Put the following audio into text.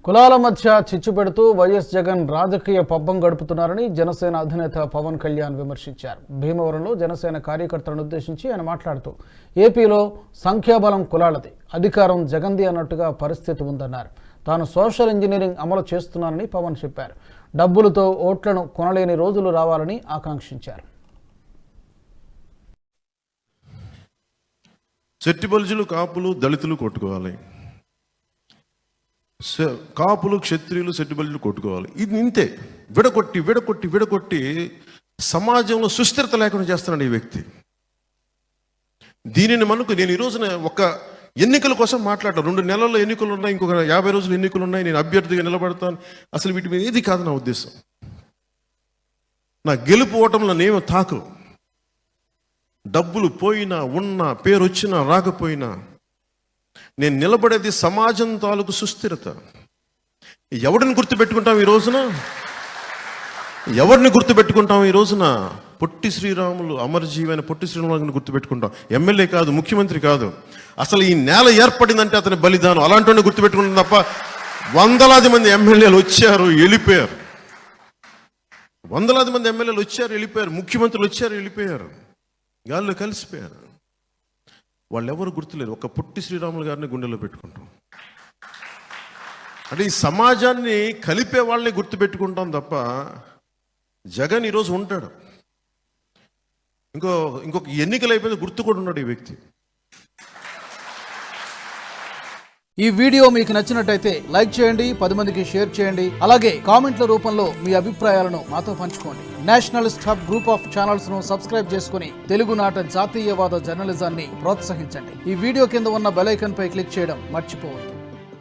కులాల మధ్య చిచ్చు పెడుతూ వైఎస్ జగన్ రాజకీయ పబ్బం గడుపుతున్నారని జనసేన అధినేత పవన్ కళ్యాణ్ విమర్శించారు. భీమవరంలో జనసేన కార్యకర్తలను ఉద్దేశించి ఆయన మాట్లాడుతూ ఏపీలో సంఖ్యాబలం కులాలది, అధికారం జగన్ది అన్నట్టుగా పరిస్థితి ఉందన్నారు. తాను సోషల్ ఇంజనీరింగ్ అమలు చేస్తున్నానని పవన్ చెప్పారు. డబ్బులతో ఓట్లను కొనలేని రోజులు రావాలని ఆకాంక్షించారు. సెట్టిబల్జులు, కాపులు, దళితులు కొట్టుకోవాలి, కాపులు, క్షత్రియులు, సెట్టిబల్జులు కొట్టుకోవాలి. ఇది ఇంతే, విడగొట్టి విడగొట్టి విడగొట్టి సమాజంలో సుస్థిరత లేకుండా చేస్తున్నాడు ఈ వ్యక్తి. దీనిని మనకు నేను ఈ రోజున ఒక ఎన్నికల కోసం మాట్లాడతాను. 2 నెలల్లో ఎన్నికలు ఉన్నాయి, ఇంకొక 50 రోజులు ఎన్నికలు ఉన్నాయి, నేను అభ్యర్థిగా నిలబడతాను. అసలు వీటి మీద ఏది కాదు నా ఉద్దేశం. నా గెలుపు ఓటంలో నేమో తాకు, డబ్బులు పోయినా ఉన్నా, పేరు వచ్చినా రాకపోయినా నేను నిలబడేది సమాజం తాలూకు సుస్థిరత. ఎవరిని గుర్తుపెట్టుకుంటాం ఈ రోజున? ఎవరిని గుర్తుపెట్టుకుంటాం ఈ రోజున? పొట్టి శ్రీరాములు, అమరజీవైన పొట్టి శ్రీరాములు గుర్తుపెట్టుకుంటాం. ఎమ్మెల్యే కాదు, ముఖ్యమంత్రి కాదు. అసలు ఈ నేల ఏర్పడిందంటే అతని బలిదానం. అలాంటి గుర్తుపెట్టుకుంటాం తప్ప వందలాది మంది ఎమ్మెల్యేలు వచ్చారు, వెళ్ళిపోయారు. వందలాది మంది ఎమ్మెల్యేలు వచ్చారు, వెళ్ళిపోయారు. ముఖ్యమంత్రులు వచ్చారు, వెళ్ళిపోయారు. గాల్లో కలిసిపోయారు. వాళ్ళు ఎవరు గుర్తులేరు. ఒక పొట్టి శ్రీరాములు గారిని గుండెలో పెట్టుకుంటాం. అంటే ఈ సమాజాన్ని కలిపే వాళ్ళని గుర్తుపెట్టుకుంటాం తప్ప జగన్ ఈరోజు ఉంటాడు, ఇంకొక ఎన్నికలు అయిపోయింది గుర్తు కూడా ఉన్నాడు ఈ వ్యక్తి. ఈ వీడియో మీకు నచ్చినట్టయితే లైక్ చేయండి, 10 మందికి షేర్ చేయండి. అలాగే కామెంట్ల రూపంలో మీ అభిప్రాయాలను మాతో పంచుకోండి. Nationalist hub group of channels ను సబ్స్క్రైబ్ చేసుకుని తెలుగునాట జాతీయవాద జర్నలిజాన్ని ప్రోత్సహించండి. ఈ వీడియో కింద ఉన్న బెల్ ఐకాన్ పై క్లిక్ చేయడం మర్చిపోవద్దు.